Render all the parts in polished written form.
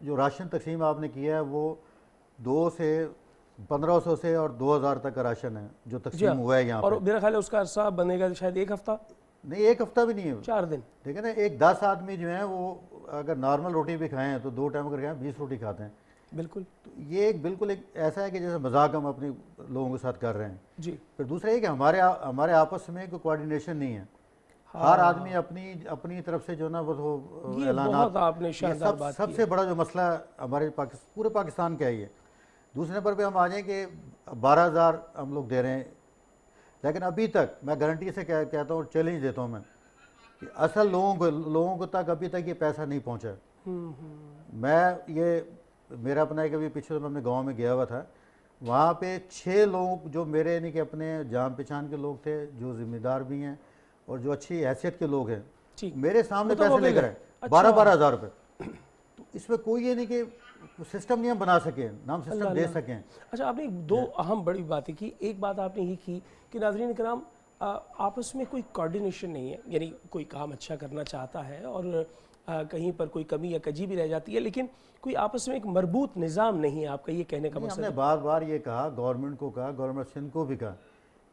جو راشن تقسیم آپ نے کیا ہے وہ 2 سے 1500 سے اور 2000 تک کا راشن ہے جو تقسیم ہوا ہے یہاں اور پہ. میرا خیال ہے اس کا عرصہ بنے گا شاید 1 ہفتہ نہیں 1 ہفتہ بھی نہیں ہے. 4 دن. دیکھیں نا ایک 10 آدمی جو ہیں وہ اگر نارمل روٹی بھی کھائیں تو 2 ٹائم اگر کھائیں 20 روٹی کھاتے ہیں. بالکل. تو یہ ایک بالکل ایک ایسا ہے کہ جیسے مذاق ہم اپنے لوگوں کے ساتھ کر رہے ہیں. جی. پھر دوسرا یہ کہ ہمارے آپس میں کوئی کوآرڈینیشن نہیں ہے. ہر آدمی اپنی طرف سے جو نا وہ اعلانات. بہت آپ نے شاندار بات کی. سب سے بڑا جو مسئلہ ہمارے پورے پاکستان کا ہی ہے. دوسرے نمبر پہ ہم آ جائیں کہ 12000 ہم لوگ دے رہے ہیں, لیکن ابھی تک میں گارنٹی سے کہتا ہوں, چیلنج دیتا ہوں میں کہ اصل لوگوں کو تک ابھی تک یہ پیسہ نہیں پہنچا. میرا اپنا ایک ابھی پچھلے میں اپنے گاؤں میں گیا ہوا تھا, وہاں پہ 6 لوگ جو میرے یعنی کہ اپنے جان پہچان کے لوگ تھے, جو ذمہ دار بھی ہیں اور جو اچھی حیثیت کے لوگ ہیں, میرے سامنے پیسے لے کر آئے 12,000 روپے. تو اس میں کوئی یہ نہیں کہ سسٹم نہیں ہم بنا سکیں, نہ ہم سسٹم دے سکیں. اچھا, آپ نے 2 اہم بڑی باتیں کی. ایک بات آپ نے یہ کی کہ ناظرین کرام آپس میں کوئی کوارڈینیشن نہیں ہے, یعنی کوئی کام اچھا کرنا چاہتا ہے اور کہیں پر کوئی کمی یا کجی بھی رہ جاتی ہے, لیکن کوئی آپس میں ایک مربوط نظام نہیں ہے. آپ کا یہ کہنے کا مقصد؟ ہم نے بار بار یہ کہا, گورنمنٹ کو کہا, گورنمنٹ سندھ کو بھی کہا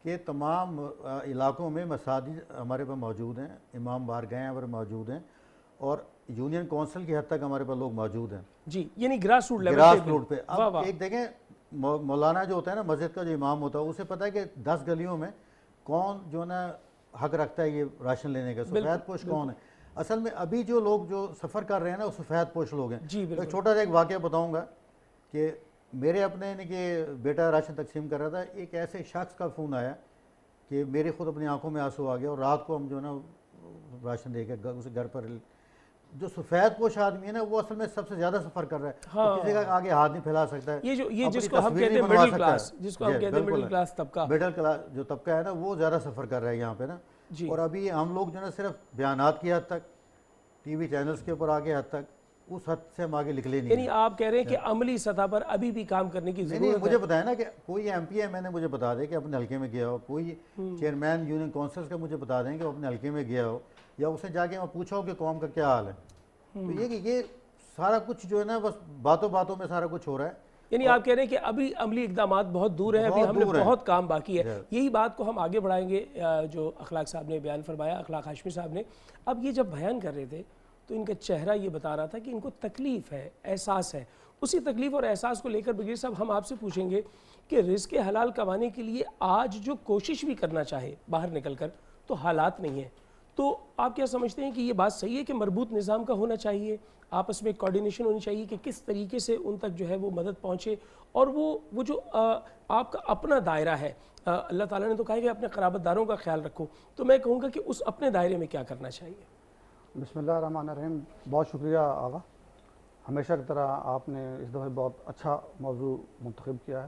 کہ تمام علاقوں میں مساجد ہمارے پاس موجود ہیں, امام بارگاہیں ہمارے موجود ہیں, اور یونین کونسل کی حد تک ہمارے پاس لوگ موجود ہیں. جی, یعنی گراس روٹ پہ. اب ایک دیکھیں, مولانا جو ہوتا ہے نا, مسجد کا جو امام ہوتا ہے, اسے پتہ ہے کہ 10 گلیوں میں کون جو نا حق رکھتا ہے یہ راشن لینے کا, سفید پوش کون ہے. اصل میں ابھی جو لوگ جو سفر کر رہے ہیں نا وہ سفید پوش لوگ ہیں. ایک چھوٹا سا ایک واقعہ بتاؤں گا کہ میرے اپنے یعنی کہ بیٹا راشن تقسیم کر رہا تھا, ایک ایسے شخص کا فون آیا کہ میرے خود اپنی آنکھوں میں آنسو آ گیا, اور رات کو ہم جو نا راشن دے کے اسے گھر پر. جو سفید پوش آدمی ہے نا وہ اصل میں سب سے زیادہ سفر کر رہا ہے, کسی کا آگے ہاتھ نہیں پھیلا سکتا ہے. یہ جس کو ہم کہتے ہیں مڈل کلاس, جس کو ہم کہتے ہیں مڈل کلاس طبقہ, مڈل کلاس جو طبقہ ہے نا وہ زیادہ سفر کر رہا ہے یہاں پہ نا. اور ابھی ہم لوگ جو نا صرف بیانات کی حد تک, ٹی وی چینلز کے اوپر آگے حد تک, اس حد سے ہم آگے نکلے نہیں. یعنی آپ کہہ رہے ہیں کہ عملی سطح پر ابھی بھی کام کرنے کی ضرورت ہے. نہیں, مجھے بتایا نا کہ کوئی ایم پی میں نے مجھے بتا دے کہ اپنے حلقے میں گیا ہو, کوئی چیئرمین یونین کونسلز کا مجھے بتا دیں کہ وہ اپنے حلقے میں گیا ہو, یا اسے جا کے میں پوچھا ہو کہ قوم کا کیا حال ہے. تو یہ کہ یہ سارا کچھ جو ہے نا بس باتوں میں سارا کچھ ہو رہا ہے. یعنی آپ کہہ رہے ہیں کہ ابھی عملی اقدامات بہت دور ہیں, ابھی ہم نے بہت کام باقی ہے. یہی بات کو ہم آگے بڑھائیں گے جو اخلاق صاحب نے بیان فرمایا, اخلاق ہاشمی صاحب نے. اب یہ جب بیان کر رہے تھے تو ان کا چہرہ یہ بتا رہا تھا کہ ان کو تکلیف ہے, احساس ہے. اسی تکلیف اور احساس کو لے کر بگیر صاحب ہم آپ سے پوچھیں گے کہ رزق حلال کمانے کے لیے آج جو کوشش بھی کرنا چاہے باہر نکل کر, تو حالات نہیں ہیں. تو آپ کیا سمجھتے ہیں کہ یہ بات صحیح ہے کہ مربوط نظام کا ہونا چاہیے, آپس میں کوارڈینیشن ہونی چاہیے کہ کس طریقے سے ان تک جو ہے وہ مدد پہنچے, اور وہ جو آپ کا اپنا دائرہ ہے, اللہ تعالیٰ نے تو کہا کہ اپنے قرابت داروں کا خیال رکھو, تو میں کہوں گا کہ اس اپنے دائرے میں کیا کرنا چاہیے؟ بسم اللہ الرحمن الرحیم. بہت شکریہ آغا, ہمیشہ کی طرح آپ نے اس دفعہ بہت اچھا موضوع منتخب کیا ہے.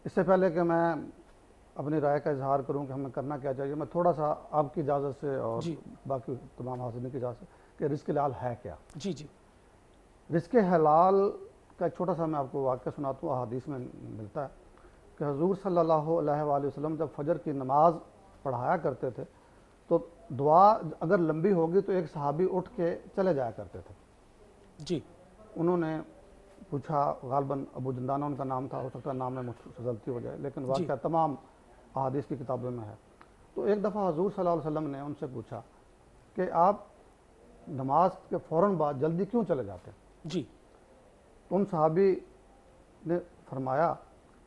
اس سے پہلے کہ میں اپنی رائے کا اظہار کروں کہ ہمیں کرنا کیا چاہیے, میں تھوڑا سا آپ کی اجازت سے اور باقی تمام حاضرین کی اجازت سے کہ رزق حلال ہے کیا. جی. رزق حلال کا ایک چھوٹا سا میں آپ کو واقعہ سناتا ہوں. احادیث میں ملتا ہے کہ حضور صلی اللہ علیہ وآلہ وسلم جب فجر کی نماز پڑھایا کرتے تھے تو دعا اگر لمبی ہوگی تو ایک صحابی اٹھ کے چلے جایا کرتے تھے. جی. انہوں نے پوچھا, غالباً ابو جندانہ ان کا نام تھا, ہو سکتا ہے نام میں مجھ سے غلطی ہو جائے, لیکن واقعہ تمام احادیث کی کتابوں میں ہے. تو ایک دفعہ حضور صلی اللہ علیہ وسلم نے ان سے پوچھا کہ آپ نماز کے فوراً بعد جلدی کیوں چلے جاتے ہیں؟ جی. ان صحابی نے فرمایا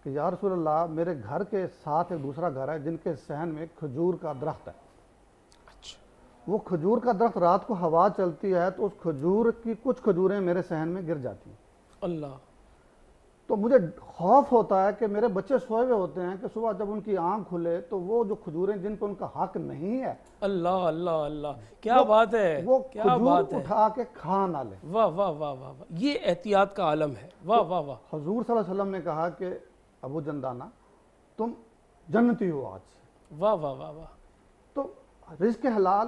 کہ یا رسول اللہ, میرے گھر کے ساتھ ایک دوسرا گھر ہے جن کے صحن میں کھجور کا درخت ہے. وہ کھجور کا درخت رات کو ہوا چلتی ہے تو اس کھجور کی کچھ کھجوریں میرے صحن میں گر جاتی ہیں. اللہ. تو مجھے خوف ہوتا ہے کہ میرے بچے سوئے ہوئے ہوتے ہیں کہ صبح جب ان کی آنکھ کھلے تو وہ جو کھجوریں جن پہ ان کا حق نہیں ہے, اللہ اللہ اللہ, کیا بات ہے, وہ کیا کھجور بات ہے, اٹھا کے کھا نہ لے. واہ واہ واہ واہ, یہ احتیاط کا عالم ہے. واہ واہ واہ. حضور صلی اللہ علیہ وسلم نے کہا کہ ابو جندانہ تم جنتی ہو آج سے. واہ واہ واہ واہ. تو رزق حلال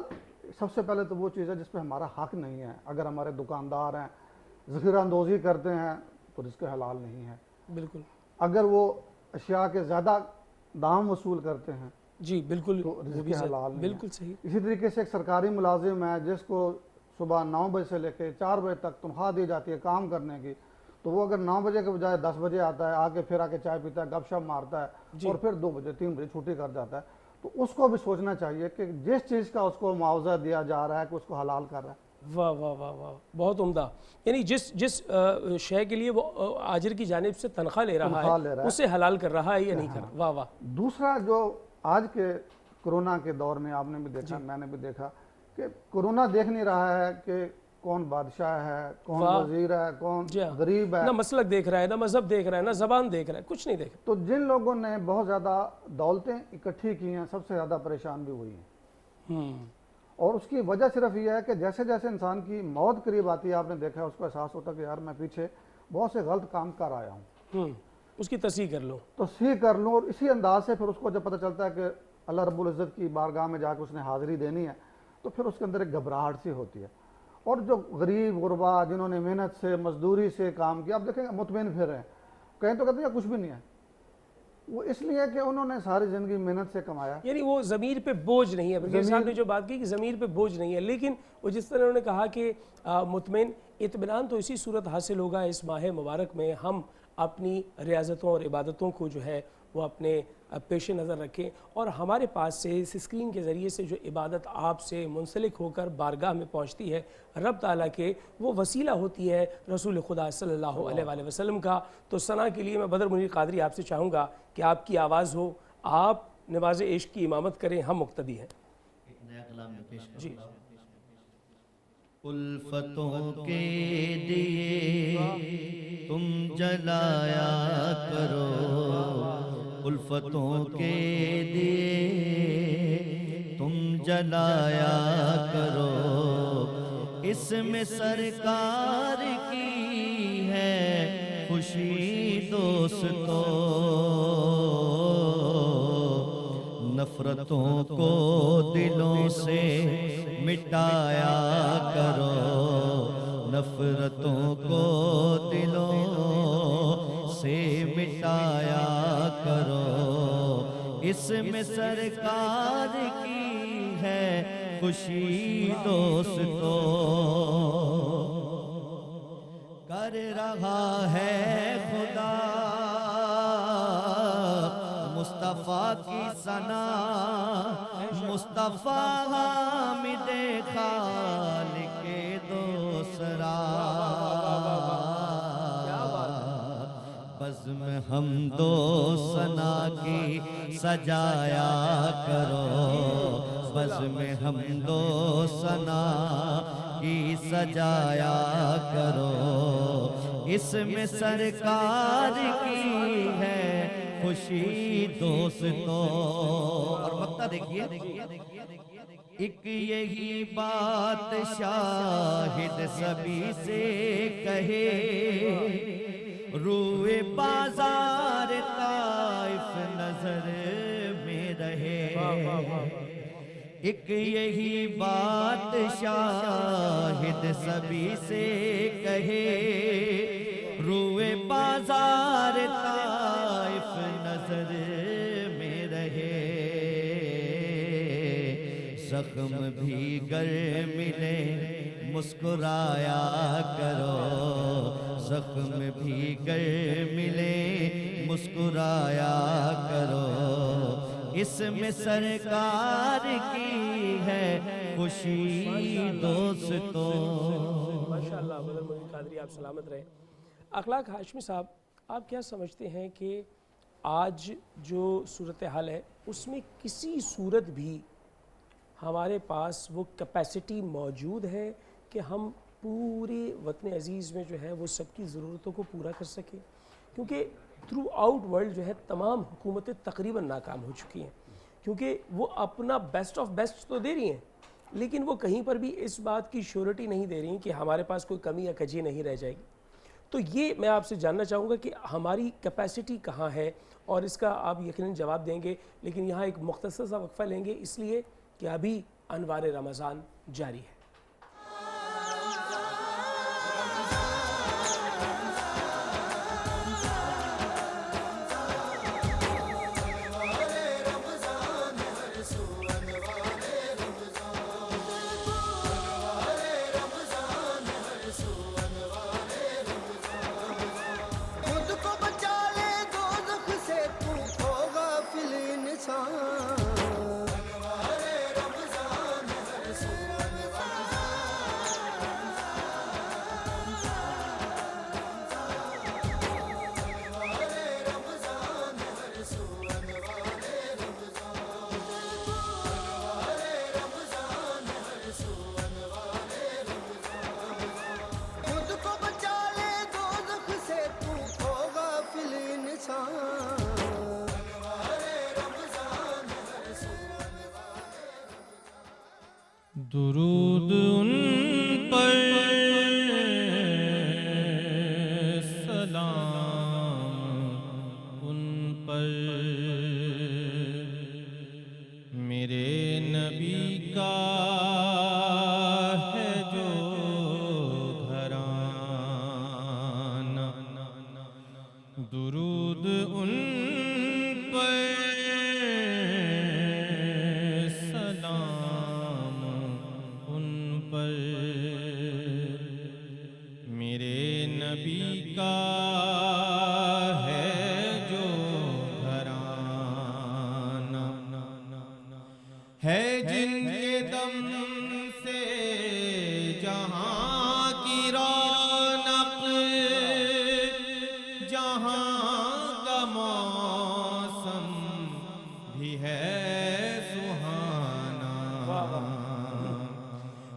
سب سے پہلے تو وہ چیز ہے جس پہ ہمارا حق نہیں ہے. اگر ہمارے دکاندار ہیں ذخیرہ اندوزی کرتے ہیں تو رزق حلال نہیں ہے. بالکل. اگر وہ اشیاء کے زیادہ دام وصول کرتے ہیں, جی بالکل, تو رزق حلال نہیں ہے. بالکل صحیح. اسی طریقے سے ایک سرکاری ملازم ہے جس کو صبح 9 بجے سے لے کے 4 بجے تک تنخواہ دی جاتی ہے کام کرنے کی، تو وہ اگر 9 بجے کے بجائے 10 بجے آتا ہے، پھر آ کے چائے پیتا ہے، گپ شپ مارتا ہے اور پھر 2 بجے 3 بجے چھٹی کر جاتا ہے، تو اس کو بھی سوچنا چاہیے کہ جس چیز کا اس کو معاوضہ دیا جا رہا ہے کہ اس کو حلال کر رہا ہے۔ واہ واہ واہ واہ، بہت عمدہ، یعنی جس شے کے لیے وہ آجر کی جانب سے تنخواہ لے رہا ہے اسے حلال کر رہا ہے یا نہیں کر رہا۔ واہ واہ۔ دوسرا جو آج کے کرونا کے دور میں آپ نے بھی دیکھا، میں نے بھی دیکھا کہ کرونا دیکھ نہیں رہا ہے کہ کون بادشاہ ہے، کون وزیر ہے، کون غریب ہے، نہ مسلک دیکھ رہا ہے، نہ مذہب دیکھ رہا ہے، نہ زبان دیکھ رہا ہے، کچھ نہیں دیکھ رہا۔ تو جن لوگوں نے بہت زیادہ دولتیں اکٹھی کی ہیں سب سے زیادہ پریشان بھی ہوئی ہیں، اور اس کی وجہ صرف یہ ہے کہ جیسے جیسے انسان کی موت قریب آتی ہے، آپ نے دیکھا ہے، اس کو احساس ہوتا ہے کہ یار میں پیچھے بہت سے غلط کام کر آیا ہوں، اس کی تصحیح کر لو، کر لوں، اور اسی انداز سے پھر اس کو جب پتہ چلتا ہے کہ اللہ رب العزت کی بارگاہ میں جا کے اس نے حاضری دینی ہے، تو پھر اس کے اندر ایک گھبراہٹ سی ہوتی ہے۔ اور جو غریب غربا جنہوں نے محنت سے مزدوری سے کام کیا، آپ دیکھیں گے مطمئن پھر ہیں، کہیں تو کہتے ہیں کچھ بھی نہیں ہے، وہ اس لیے کہ انہوں نے ساری زندگی محنت سے کمایا، یعنی وہ ضمیر پہ بوجھ نہیں ہے۔ برگیڈیئر صاحب نے جو بات کی کہ ضمیر پہ بوجھ نہیں ہے، لیکن وہ جس طرح انہوں نے کہا کہ مطمئن اطمینان تو اسی صورت حاصل ہوگا اس ماہ مبارک میں ہم اپنی ریاضتوں اور عبادتوں کو جو ہے وہ اپنے پیش نظر رکھیں، اور ہمارے پاس سے اس اسکرین کے ذریعے سے جو عبادت آپ سے منسلک ہو کر بارگاہ میں پہنچتی ہے رب تعالیٰ کے، وہ وسیلہ ہوتی ہے رسول خدا صلی اللہ علیہ وآلہ وسلم کا۔ تو ثنا کے لیے میں بدر منیر قادری آپ سے چاہوں گا کہ آپ کی آواز ہو، آپ نماز عشق کی امامت کریں، ہم مقتدی ہیں۔ نیا کلام میں پیش کریں۔ جی۔ الفتوں کے دیے تم جلایا کرو، الفتوں کے دیے تم جلایا کرو، اس میں سرکار کی ہے خوشی دوستو، نفرتوں کو دلوں سے مٹایا کرو، نفرتوں کو دلوں سے مٹایا کرو، اس میں سرکار کی ہے خوشی دوستو، کر رہا ہے خدا مصطفیٰ کی ثنا، مصطفیٰ حامد خالق دوسرا، بزم حمد و ثنا کی سجایا کرو، بزم حمد و ثنا کی سجایا کرو، اس میں سرکار کی ہے خوشی دوستو۔ اور وقتہ دیکھیے، ایک یہی بات شاہد سبھی سے کہے، روئے بازار طائف نظر میں رہے، ایک یہی بات شاہد سبھی سے کہے، روئے بازار طائف نظر میں رہے، زخم بھی گر ملے مسکرایا کرو، زخم بھی گر ملے مسکرایا کرو، اس میں سرکار کی ہے خوشی دوستو۔ ماشاءاللہ بدر منیر قادری آپ سلامت رہے۔ اخلاق ہاشمی صاحب، آپ کیا سمجھتے ہیں کہ آج جو صورتحال ہے اس میں کسی صورت بھی ہمارے پاس وہ کیپیسٹی موجود ہے کہ ہم پورے وطن عزیز میں جو ہے وہ سب کی ضرورتوں کو پورا کر سکیں؟ کیونکہ تھرو آؤٹ ورلڈ جو ہے تمام حکومتیں تقریباً ناکام ہو چکی ہیں، کیونکہ وہ اپنا بیسٹ آف بیسٹ تو دے رہی ہیں لیکن وہ کہیں پر بھی اس بات کی شیورٹی نہیں دے رہی کہ ہمارے پاس کوئی کمی یا کجی نہیں رہ جائے گی۔ تو یہ میں آپ سے جاننا چاہوں گا کہ ہماری کیپیسٹی کہاں ہے، اور اس کا آپ یقیناً جواب دیں گے، لیکن یہاں ایک مختصر سا وقفہ لیں گے اس لیے کہ ابھی انوار رمضان جاری ہے۔ درود ان پر سلام ان پر میرے نبی کا ہے جو گھرانہ درود ان پر سلام ان پر میرے نبی کا ہے جو گھرانہ ہے جن کے دم سے جہاں کی رونق جہاں کا موسم بھی ہے سہانا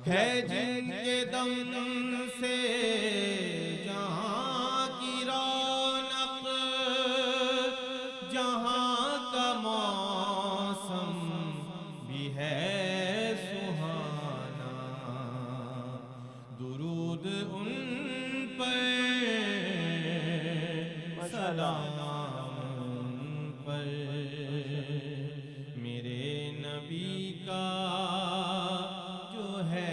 ہے جن کے دم سے جہاں کی رونق جہاں کا موسم بھی ہے سہانا درود ان پر سلام ان پر میرے نبی کا جو ہے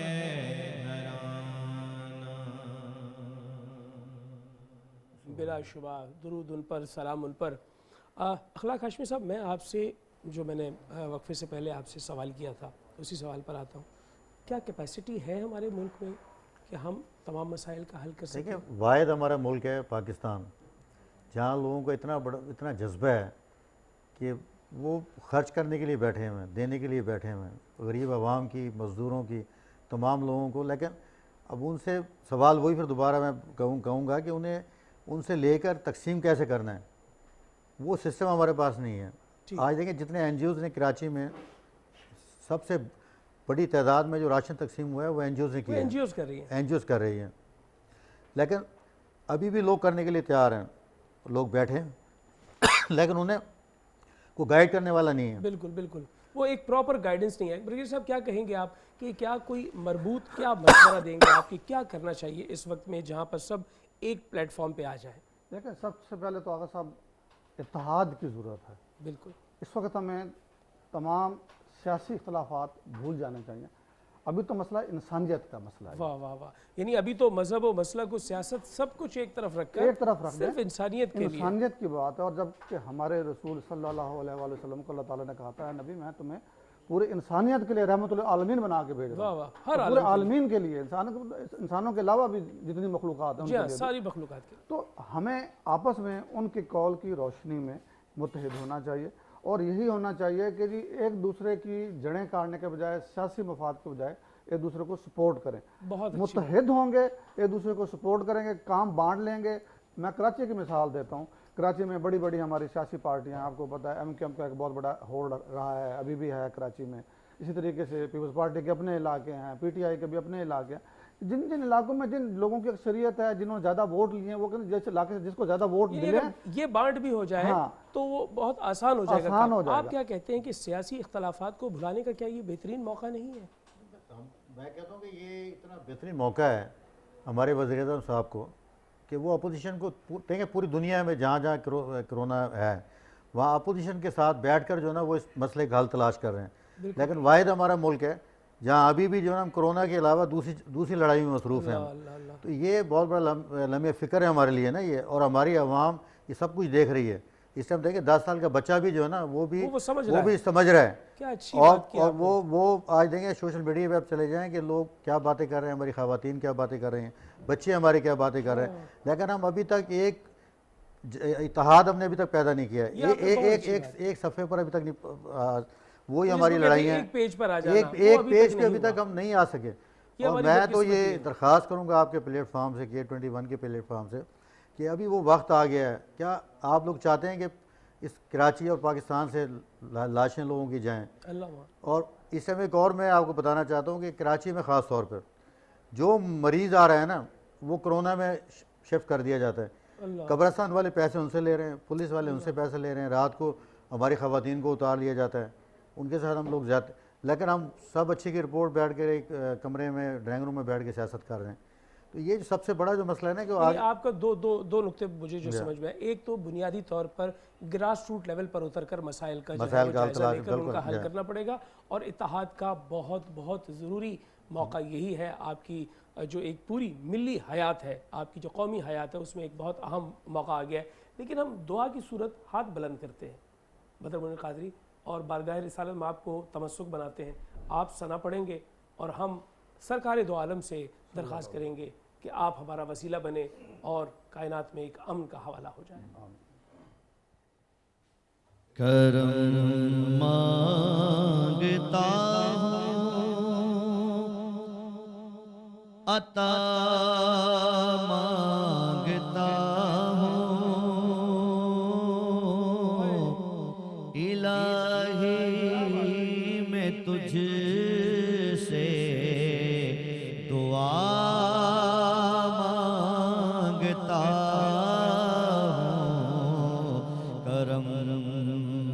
بلا شبہ درود ان پر، سلام ان پر۔ اخلاق ہاشمی صاحب، میں آپ سے جو میں نے وقفے سے پہلے آپ سے سوال کیا تھا اسی سوال پر آتا ہوں، کیا کیپیسٹی ہے ہمارے ملک میں کہ ہم تمام مسائل کا حل کر سکیں؟ دیکھیں، واحد ہمارا ملک ہے پاکستان، جہاں لوگوں کو اتنا جذبہ ہے کہ وہ خرچ کرنے کے لیے بیٹھے ہوئے ہیں، دینے کے لیے بیٹھے ہوئے ہیں، غریب عوام کی، مزدوروں کی، تمام لوگوں کو۔ لیکن اب ان سے سوال وہی پھر دوبارہ میں کہوں گا کہ انہیں ان سے لے کر تقسیم کیسے کرنا ہے، وہ سسٹم ہمارے پاس نہیں ہے۔ آج دیکھیں جتنے این جی اوز نے کراچی میں سب سے بڑی تعداد میں جو راشن تقسیم ہوا ہے وہ این جی اوز نے کیا ہے، این جی اوز کر رہی ہیں، این جی اوز کر رہی ہیں، لیکن ابھی بھی لوگ کرنے کے لیے تیار ہیں، لوگ بیٹھے ہیں لیکن انہیں کوئی گائیڈ کرنے والا نہیں ہے۔ بالکل بالکل، وہ ایک پراپر گائیڈنس نہیں ہے۔ بریگیڈیئر صاحب، کیا کہیں گے آپ کہ کیا کوئی مربوط کیا مشورہ دیں گے آپ کہ کیا کرنا چاہیے اس وقت میں جہاں پر سب ایک پلیٹ فارم پہ آ جائیں؟ دیکھیں، سب سے پہلے تو آغا صاحب اتحاد کی ضرورت ہے۔ بالکل، اس وقت ہمیں تمام سیاسی اختلافات بھول جانے چاہیے۔ ابھی تو مسئلہ انسانیت کا مسئلہ ہے، واہ واہ واہ، یعنی ابھی تو مذہب و مسلک و سیاست سب کچھ ایک طرف رکھ کر ایک طرف رکھ دیں، صرف انسانیت کے لیے۔ انسانیت کی بات ہے۔ اور جب کہ ہمارے رسول صلی اللہ علیہ وآلہ وسلم کو اللہ تعالیٰ نے کہا تھا، نبی میں تمہیں پورے انسانیت کے لیے رحمت للعالمین بنا کے بھیج رہا واہ ہوں، واہ، ہر پورے عالمین کے لیے، انسانوں کے علاوہ بھی جتنی مخلوقات ہیں ان جی کے ہاں، لیے۔ ساری مخلوقات کے۔ تو ہمیں آپس میں ان کی قول کی روشنی میں متحد ہونا چاہیے، اور یہی ہونا چاہیے کہ جی ایک دوسرے کی جڑیں کاٹنے کے بجائے، سیاسی مفاد کے بجائے ایک دوسرے کو سپورٹ کریں، بہت اچھی متحد ہوں گے، ایک دوسرے کو سپورٹ کریں گے، کام بانٹ لیں گے۔ میں کراچی کی مثال دیتا ہوں، کراچی میں بڑی بڑی ہماری سیاسی پارٹیاں، آپ کو پتہ ہے ایم کیو ایم کا ایک بہت بڑا ہولڈ رہا ہے، ابھی بھی ہے کراچی میں۔ اسی طریقے سے پیپلز پارٹی کے اپنے علاقے ہیں، پی ٹی آئی کے بھی اپنے علاقے ہیں۔ جن جن علاقوں میں جن لوگوں کی اکثریت ہے، جنہوں نے زیادہ ووٹ لیے ہیں، وہ جس علاقے سے جس کو زیادہ ووٹ یعنی ملے اگر یہ بانٹ بھی ہو جائے ہاں، تو وہ بہت آسان ہو جائے گا آسان کام۔ ہو جائے آپ گا۔ کیا کہتے ہیں کہ سیاسی اختلافات کو بھلانے کا کیا یہ بہترین موقع نہیں ہے؟ میں کہتا ہوں کہ یہ اتنا بہترین موقع ہے ہمارے وزیر اعظم صاحب کو کہ وہ اپوزیشن کو دیکھیں، پوری دنیا میں جہاں جہاں کرونا ہے وہاں اپوزیشن کے ساتھ بیٹھ کر جو ہے نا وہ اس مسئلے کا حل تلاش کر رہے ہیں، لیکن واحد ہمارا ملک ہے جہاں ابھی بھی جو ہے نا ہم کرونا کے علاوہ دوسری لڑائی میں مصروف ہیں۔ تو یہ بہت بڑا لمحہ فکر ہے ہمارے لیے نا یہ، اور ہماری عوام یہ سب کچھ دیکھ رہی ہے۔ اس ٹائم دیکھیں 10 سال کا بچہ بھی جو ہے نا وہ بھی سمجھ رہا ہے، کیا اچھی اور بات کی آپ نے۔ وہ آج دیکھیں سوشل میڈیا پہ آپ چلے جائیں کہ لوگ کیا باتیں کر رہے ہیں، ہماری خواتین کیا باتیں کر رہے ہیں، بچے ہمارے کیا باتیں کر رہے ہیں، لیکن ہم ابھی تک ایک اتحاد ہم نے ابھی تک پیدا نہیں کیا ہے۔ ایک صفحے پر ابھی تک نہیں، وہی ہماری لڑائی ہے، ایک پیج پر آ جانا، ایک پیج پہ ابھی تک ہم نہیں آ سکے۔ اور میں تو یہ درخواست کروں گا آپ کے پلیٹ فارم سے، K21 کے پلیٹ فارم سے، کہ ابھی وہ وقت آ گیا ہے۔ کیا آپ لوگ چاہتے ہیں کہ اس کراچی اور پاکستان سے لاشیں لوگوں کی جائیں؟ اور اس سے ایک اور میں آپ کو بتانا چاہتا ہوں کہ کراچی میں خاص طور پر جو مریض آ رہا ہے نا وہ کرونا میں شفٹ کر دیا جاتا ہے۔ قبرستان والے پیسے ان سے لے رہے ہیں، پولیس والے ان سے پیسے لے رہے ہیں، رات کو ہماری خواتین کو اتار لیا جاتا ہے، ان کے ساتھ ہم لوگ لیکن ہم سب اچھی کی رپورٹ بیٹھ کے ایک کمرے میں ڈرائنگ روم میں بیٹھ کے سیاست کر رہے ہیں. تو یہ جو سب سے بڑا جو مسئلہ ہے نا کہ آج آپ کا دو نقطے مجھے جو سمجھ میں ہے. ایک تو بنیادی طور پر گراس روٹ لیول پر اتر کر مسائل کا جو ہے وہ جائزہ لے کر ان کا حل کرنا پڑے گا, اور اتحاد کا بہت بہت ضروری موقع یہی ہے. آپ کی جو ایک پوری ملی حیات ہے, آپ کی جو قومی حیات ہے, اس میں ایک بہت اہم موقع آ گیا ہے. لیکن ہم دعا کی صورت ہاتھ بلند کرتے ہیں بدر منیر قادری, اور بارگاہ رسالت میں آپ کو تمسک بناتے ہیں. آپ ثنا پڑھیں گے اور ہم سرکار دو عالم سے درخواست کریں گے کہ آپ ہمارا وسیلہ بنے اور کائنات میں ایک امن کا حوالہ ہو جائے. کرم مانگتا عطا مانگتا ہوں, الہی میں تجھ سے دعا مانگتا ہوں, کرم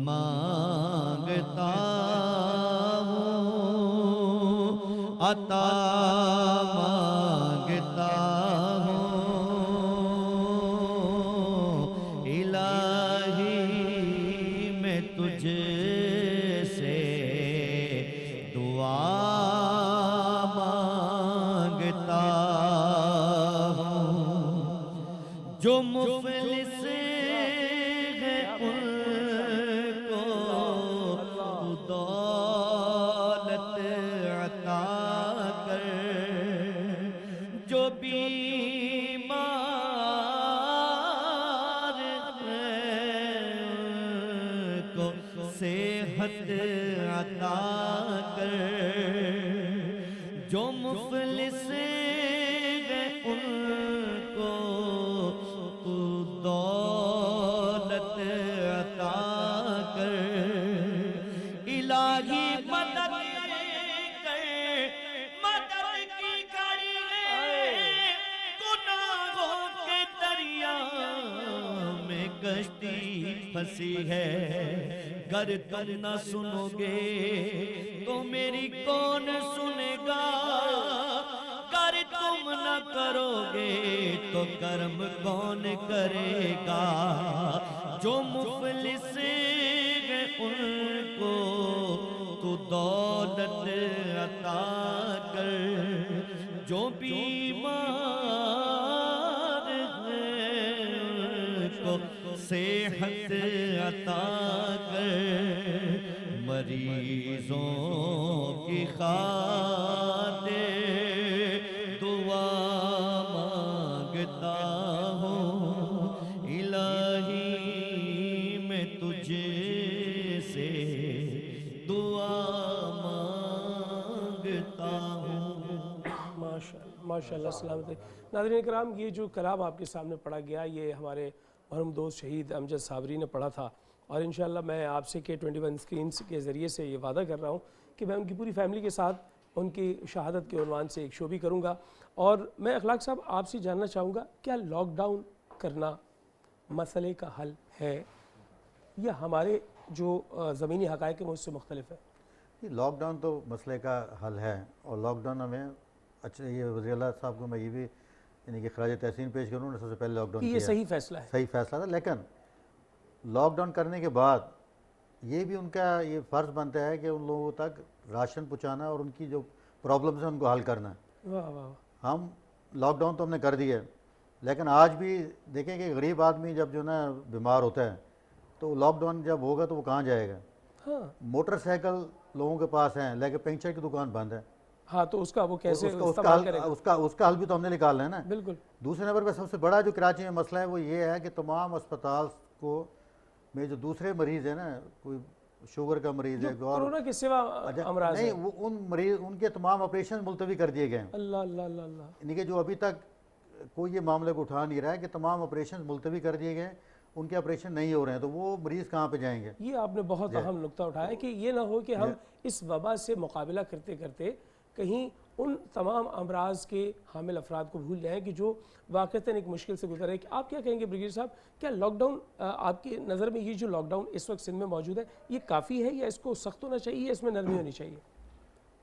مانگتا ہوں, عطا مانگتا ہوں, الہی میں تجھ سے دعا مانگتا ہوں. جو مفلس ہے ان کو تو دولت عطا کر, جو بیمار ہیں ان کو صحت عطا کر, جو مفلس ہیں ان کو تو دولت عطا کر, الہی مدد کر, مدد کی کری ہے, گناہوں کے دریا میں کشتی پھنسی ہے. گر تم نہ سنو گے تو میری کون سنے گا, گر تم نہ کرو گے تو کرم کون کرے گا. جو مفلس ہیں ان کو تو دولت عطا کر, جو بیمار ہیں ان کو صحت عطا کر, مریضوں کی خاطر دعا مانگتا ہوں, الہی میں تجھ سے دعا مانگتا ہوں. ماشاءاللہ سلامت ہے. ناظرین کرام, یہ جو کلام آپ کے سامنے پڑھا گیا یہ ہمارے مرحوم دوست شہید امجد صابری نے پڑھا تھا, اور انشاءاللہ میں آپ سے K21 اسکرینز کے ذریعے سے یہ وعدہ کر رہا ہوں کہ میں ان کی پوری فیملی کے ساتھ ان کی شہادت کے عنوان سے ایک شو بھی کروں گا. اور میں اخلاق صاحب آپ سے جاننا چاہوں گا, کیا لاک ڈاؤن کرنا مسئلے کا حل ہے یا ہمارے جو زمینی حقائق ہیں وہ اس سے مختلف ہے؟ لاک ڈاؤن تو مسئلے کا حل ہے, اور لاک ڈاؤن ہمیں اچھا, یہ وزیر اللہ صاحب کو میں یہ بھی یعنی کہ خراج تحسین پیش کروں, سب سے پہلے لاک ڈاؤن یہ صحیح فیصلہ ہے, صحیح فیصلہ تھا. لیکن لاک ڈاؤن کرنے کے بعد یہ بھی ان کا یہ فرض بنتا ہے کہ ان لوگوں تک راشن پہنچانا اور ان کی جو پرابلمز ہیں ان کو حل کرنا ہے. واہ واہ. ہم لاک ڈاؤن تو ہم نے کر دیا ہے, لیکن آج بھی دیکھیں کہ غریب آدمی جب جو نا بیمار ہوتا ہے تو لاک ڈاؤن جب ہوگا تو وہ کہاں جائے گا. ہاں موٹر سائیکل لوگوں کے پاس ہیں لیکن پنکچر کی دکان بند ہے, ہاں, تو اس کا وہ کیسے اس کا حل بھی تو ہم نے نکالنا ہے نا. بالکل. دوسرے نمبر پہ سب سے بڑا جو کراچی میں مسئلہ ہے وہ یہ ہے کہ تمام اسپتال کو میں جو دوسرے مریض ہیں نا, کوئی شوگر کا مریض ہے, کورونا کے سوا امراض نہیں, وہ ان مریض ان کے تمام آپریشن ملتوی کر دیے گئے ہیں. اللہ اللہ اللہ اللہ. یعنی کہ جو ابھی تک کوئی یہ معاملے کو اٹھا نہیں رہا ہے کہ تمام آپریشن ملتوی کر دیے گئے, ان کے آپریشن نہیں ہو رہے ہیں, تو وہ مریض کہاں پہ جائیں گے؟ یہ آپ نے بہت اہم نقطہ اٹھایا کہ یہ نہ ہو کہ ہم اس وبا سے مقابلہ کرتے کرتے کہیں ان تمام امراض کے حامل افراد کو بھول جائیں کہ جو واقعتاً ایک مشکل سے گزر ہے. کہ آپ کیا کہیں گے بریگیڈیئر صاحب, کیا لاک ڈاؤن آپ کی نظر میں یہ جو لاک ڈاؤن اس وقت سندھ میں موجود ہے یہ کافی ہے یا اس کو سخت ہونا چاہیے یا اس میں نرمی ہونی چاہیے؟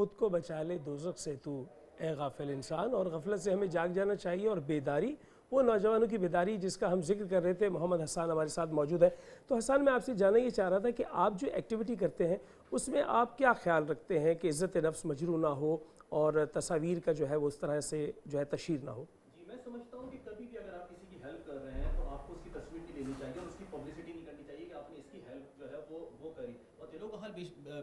خود کو بچا لے دوزخ سے تو اے غافل انسان. اور غفلت سے ہمیں جاگ جانا چاہیے, اور بیداری, وہ نوجوانوں کی بیداری جس کا ہم ذکر کر رہے تھے. محمد حسان ہمارے ساتھ موجود ہے. تو حسان, میں آپ سے جاننا یہ چاہ رہا تھا کہ آپ جو ایکٹیویٹی کرتے ہیں اس میں آپ کیا خیال رکھتے ہیں کہ عزت نفس مجروح نہ ہو اور تصاویر کا جو ہے وہ اس طرح سے جو ہے تشہیر نہ ہو؟ جی, میں سمجھتا ہوں کہ کبھی بھی اگر آپ کسی کی ہیلپ کر رہے ہیں تو آپ کو اس کی تصویر نہیں لینی چاہیے اور اس کی پبلسٹی نہیں کرنی چاہیے کہ آپ نے اس کی ہیلپ جو ہے وہ کری. اور دلوں کا حال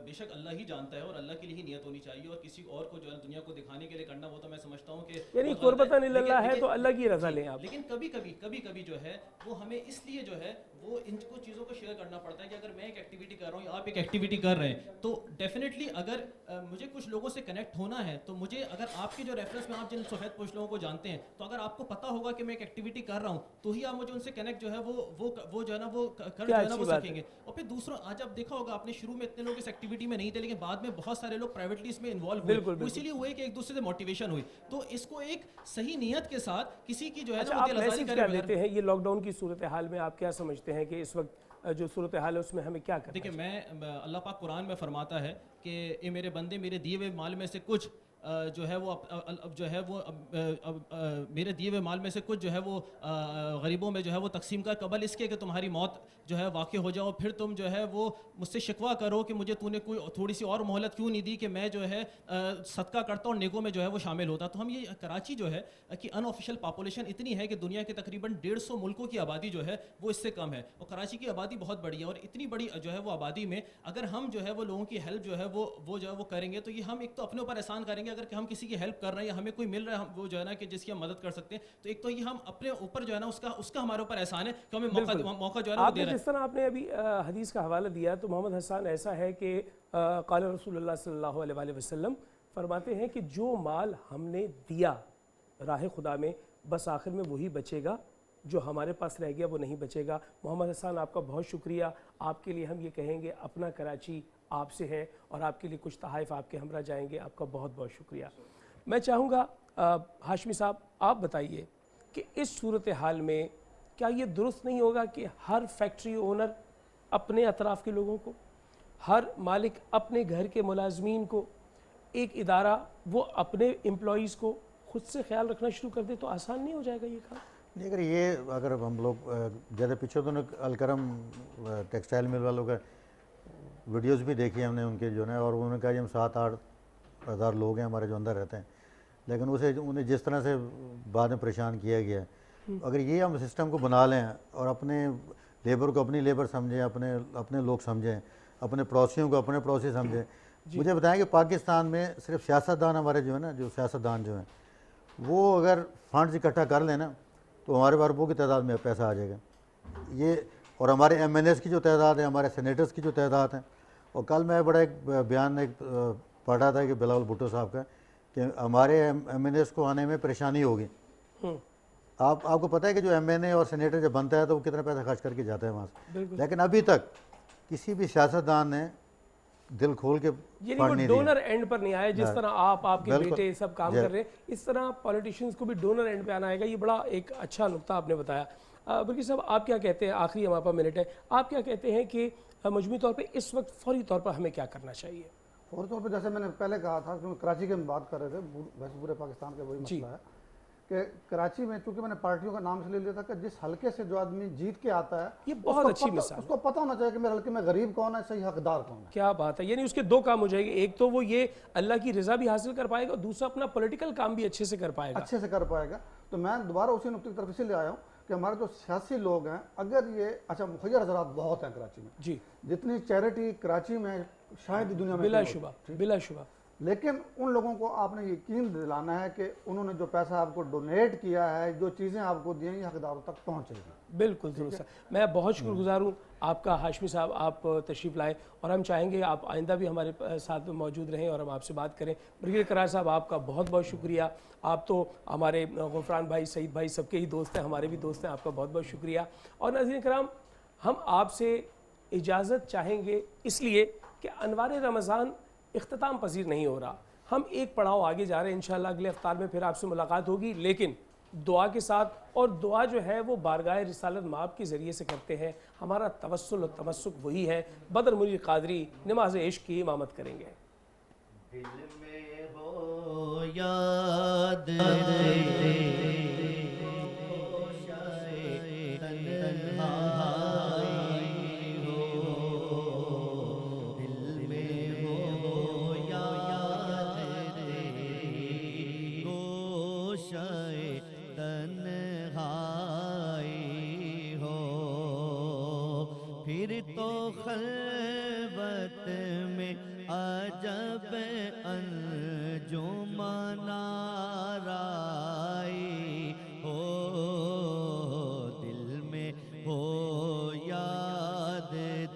بے شک اللہ ہی جانتا ہے اور اللہ کے لیے ہی نیت ہونی چاہیے, اور کسی اور کو جو ہے دنیا کو دکھانے کے لیے کرنا وہ تو میں سمجھتا ہوں کہ یعنی قربتاً اللہ ہے تو اللہ کی رضا لیں آپ. لیکن کبھی جو ہے وہ ہمیں اس لیے جو ہے وہ ان کو چیزوں کو شیئر کرنا پڑتا ہے کہ اگر میں ایک ایکٹیویٹی کر رہا ہوں یا آپ ایک ایکٹیویٹی کر رہے ہیں تو ڈیفینیٹلی اگر مجھے کچھ لوگوں سے کنیکٹ ہونا ہے تو مجھے, اگر آپ کے جو ریفرنس میں آپ جن سفید پوش لوگوں کو جانتے ہیں, تو اگر آپ کو پتا ہوگا کہ میں ایک ایکٹیویٹی کر رہا ہوں تو ہی آپ مجھے ان سے کنیکٹ جو ہے وہ جو ہے نا وہ کر جو ہے نا وہ سکیں گے. اور پھر دوسرا, آج آپ دیکھا ہوگا آپ نے شروع میں اتنے لوگ اس ایکٹیویٹی میں نہیں تھے, لیکن بعد میں بہت سارے لوگ پرائیویٹلی اس میں انوالو ہوئے, اسی لیے ہوئے کہ ایک دوسرے سے موٹیویشن ہوئی. تو اس کو ایک صحیح نیت کے ساتھ کسی کی جو ہے نا آپ میسج کیا دیتے ہیں یہ لاک ڈاؤن کی صورتحال میں؟ آپ کیا سمجھتے ہیں کہ اس وقت جو صورتحال ہے اس میں ہمیں کیا کرنا ہے؟ دیکھیں, اللہ پاک قرآن میں فرماتا ہے کہ اے میرے بندے, میرے دیے ہوئے مال میں سے کچھ جو ہے وہ میرے دیے ہوئے مال میں سے کچھ جو ہے وہ غریبوں میں جو ہے وہ تقسیم کر, قبل اس کے کہ تمہاری موت جو ہے واقع ہو جاؤ, پھر تم جو ہے وہ مجھ سے شکوہ کرو کہ مجھے تو نے کوئی تھوڑی سی اور مہلت کیوں نہیں دی کہ میں جو ہے صدقہ کرتا اور نیکوں میں جو ہے وہ شامل ہوتا. تو ہم یہ کراچی جو ہے کہ ان آفیشیل پاپولیشن اتنی ہے کہ دنیا کے تقریباً 150 ملکوں کی آبادی جو ہے وہ اس سے کم ہے, اور کراچی کی آبادی بہت بڑی ہے, اور اتنی بڑی جو ہے وہ آبادی میں اگر ہم جو ہے وہ لوگوں کی ہیلپ جو ہے وہ جو ہے وہ کریں گے تو یہ ہم ایک تو اپنے اوپر احسان کریں گے. اگر ہم کسی کی ہیلپ کر رہے ہیں یا ہمیں کوئی مل رہا ہے وہ جو ہے نا کہ جس کی ہم مدد کر سکتے ہیں, تو ایک تو یہ ہم اپنے اوپر جو ہے نا اس کا ہمارے اوپر احسان ہے کہ ہمیں موقع جو ہے نا وہ دے رہا ہے. جس طرح آپ نے ابھی حدیث کا حوالہ دیا تو محمد حسان ایسا ہے کہ قال رسول اللہ صلی اللہ علیہ وآلہ وسلم فرماتے ہیں کہ جو مال ہم نے دیا راہ خدا میں بس آخر میں وہی بچے گا, جو ہمارے پاس رہ گیا وہ نہیں بچے گا. محمد حسان, آپ کا بہت شکریہ. آپ کے لیے ہم یہ کہیں گے اپنا کراچی آپ سے ہے اور آپ کے لیے کچھ تحائف آپ کے ہمراہ جائیں گے. آپ کا بہت بہت شکریہ. میں چاہوں گا ہاشمی صاحب آپ بتائیے کہ اس صورتحال میں کیا یہ درست نہیں ہوگا کہ ہر فیکٹری اونر اپنے اطراف کے لوگوں کو, ہر مالک اپنے گھر کے ملازمین کو, ایک ادارہ وہ اپنے امپلائیز کو خود سے خیال رکھنا شروع کر دے تو آسان نہیں ہو جائے گا یہ کام؟ نہیں, اگر ہم لوگ جیسے پیچھے تو الکرم ٹیکسٹائل مل والوں کا ویڈیوز بھی دیکھی ہم نے ان کے جو ہے, اور انہوں نے کہا کہ ہم 7-8 ہزار لوگ ہیں ہمارے جو اندر رہتے ہیں, لیکن انہیں جس طرح سے بعد میں پریشان کیا گیا ہے. اگر یہ ہم سسٹم کو بنا لیں اور اپنے لیبر کو اپنی لیبر سمجھیں, اپنے لوگ سمجھیں, اپنے پڑوسیوں کو اپنے پڑوسی سمجھیں. مجھے بتائیں کہ پاکستان میں صرف سیاستدان ہمارے جو ہے نا, جو سیاستدان جو ہیں وہ اگر فنڈز اکٹھا کر لیں نا تو ہمارے اربوں کی تعداد میں پیسہ آ جائے گا. یہ اور ہمارے ایم این ایز کی جو تعداد ہے, ہمارے سینیٹرز کی جو تعداد ہیں, اور کل میں بڑا ایک بیان پڑھ رہا تھا کہ بلاول بھٹو صاحب کا کہ ہمارے ایم این ایز کو آنے میں پریشانی ہوگی. آپ کو پتہ ہے کہ جو ایم این اے اور سینیٹر جب بنتا ہے تو وہ کتنا پیسہ خرچ کر کے جاتا ہے وہاں سے, لیکن ابھی تک کسی بھی سیاستدان نے دل کھول کے یعنی وہ ڈونر اینڈ پر نہیں آیا جس طرح آپ کے بیٹے سب کام کر رہے ہیں, اس طرح پولیٹیشینز کو بھی ڈونر اینڈ پہ آنا آئے گا. یہ بڑا ایک اچھا نقطہ آپ نے بتایا. برکی صاحب آپ کیا کہتے ہیں, آخری ہمارے پاس منٹ ہے, آپ کیا کہتے ہیں کہ مجموعی طور پہ اس وقت فوری طور پر ہمیں کیا کرنا چاہیے؟ فوری طور پہ جیسے میں نے پہلے کہا تھا کیونکہ کراچی کی ہم بات کر رہے تھے, ویسے پورے پاکستان کا وہی مسئلہ ہے کہ کراچی میں چونکہ میں نے پارٹیوں کا نام اس لیے لیا تھا کہ جس حلقے سے جو آدمی جیت کے آتا ہے یہ بہت اچھی مثال, اس کو پتہ ہونا چاہیے کہ میرے حلقے میں غریب کون ہے, صحیح حقدار کون ہے. کیا بات ہے. یعنی اس کے دو کام ہو جائے گے, ایک تو وہ یہ اللہ کی رضا بھی حاصل کر پائے گا, اور دوسرا اپنا پولیٹیکل کام بھی اچھے سے کر پائے گا. تو میں دوبارہ اسی نقطے کی طرف اسی لیے آیا ہوں کہ ہمارے جو سیاسی لوگ ہیں, اگر یہ اچھا مخیر حضرات بہت ہیں کراچی میں, جی جتنی چیریٹی کراچی میں شاید دنیا میں بلا شبہ, لیکن ان لوگوں کو آپ نے یقین دلانا ہے کہ انہوں نے جو پیسہ آپ کو ڈونیٹ کیا ہے, جو چیزیں آپ کو دی ہیں, یہ حقداروں تک پہنچے گی. بالکل درست ہے. میں بہت شکر گزار ہوں آپ کا ہاشمی صاحب, آپ تشریف لائے, اور ہم چاہیں گے آپ آئندہ بھی ہمارے ساتھ موجود رہیں اور ہم آپ سے بات کریں. بریگیڈیئر قرار صاحب آپ کا بہت بہت شکریہ. آپ تو ہمارے غفران بھائی, سعید بھائی سب کے ہی دوست ہیں, ہمارے بھی دوست ہیں. آپ کا بہت بہت شکریہ. اور ناظرین کرام, ہم آپ سے اجازت چاہیں گے اس لیے کہ انوار رمضان اختتام پذیر نہیں ہو رہا. ہم ایک پڑاؤ آگے جا رہے ہیں, انشاءاللہ اگلے افطار میں پھر آپ سے ملاقات ہوگی, لیکن دعا کے ساتھ. اور دعا جو ہے وہ بارگاہ رسالت مآب کے ذریعے سے کرتے ہیں. ہمارا توسل و تمسک وہی ہے. بدر منیر قادری نماز عشق کی امامت کریں گے. یاد تیرے شاید تنہائی ہو دل میں ہو یاد تیری گوشائے تنہائی ہو پھر تو خلوت میں عجب انجمن آرائی ہو دل میں ہو یاد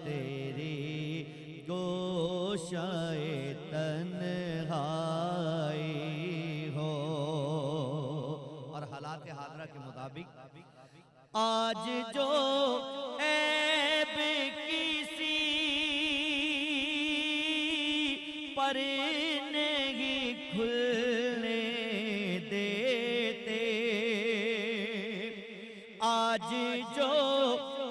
تیری گوشائے تنہائی ہو اور حالات حاضرہ کے مطابق آج جو عیب کسی پر نہیں کھلنے دیتے آج جو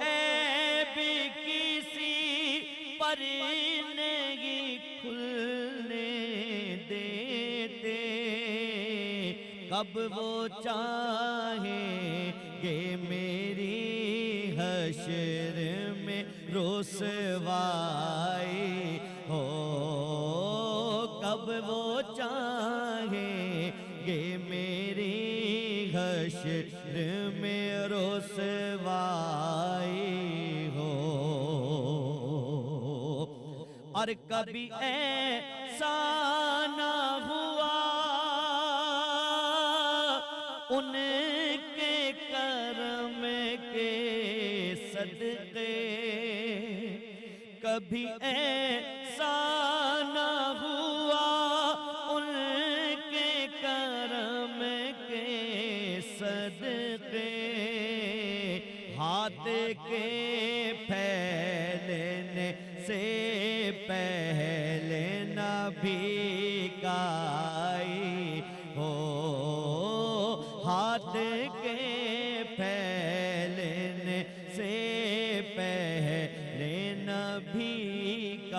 عیب کسی پر نہیں کھلنے دیتے کب وہ چاہیں گے میری حشر میں رسوائی ہو کب وہ چاہیں گے میری حشر میں رسوائی ہو اور کبھی ایسا نہ ہوا ان کے کرم کے صدقے کبھی ایسا نہ ہوا ان کے کرم کے صدقے ہاتھ کے پھیلنے سے پہلے نہ بھیکائی ہو ہاتھ کے پھیلنے سے پہلے نہ بھیکائی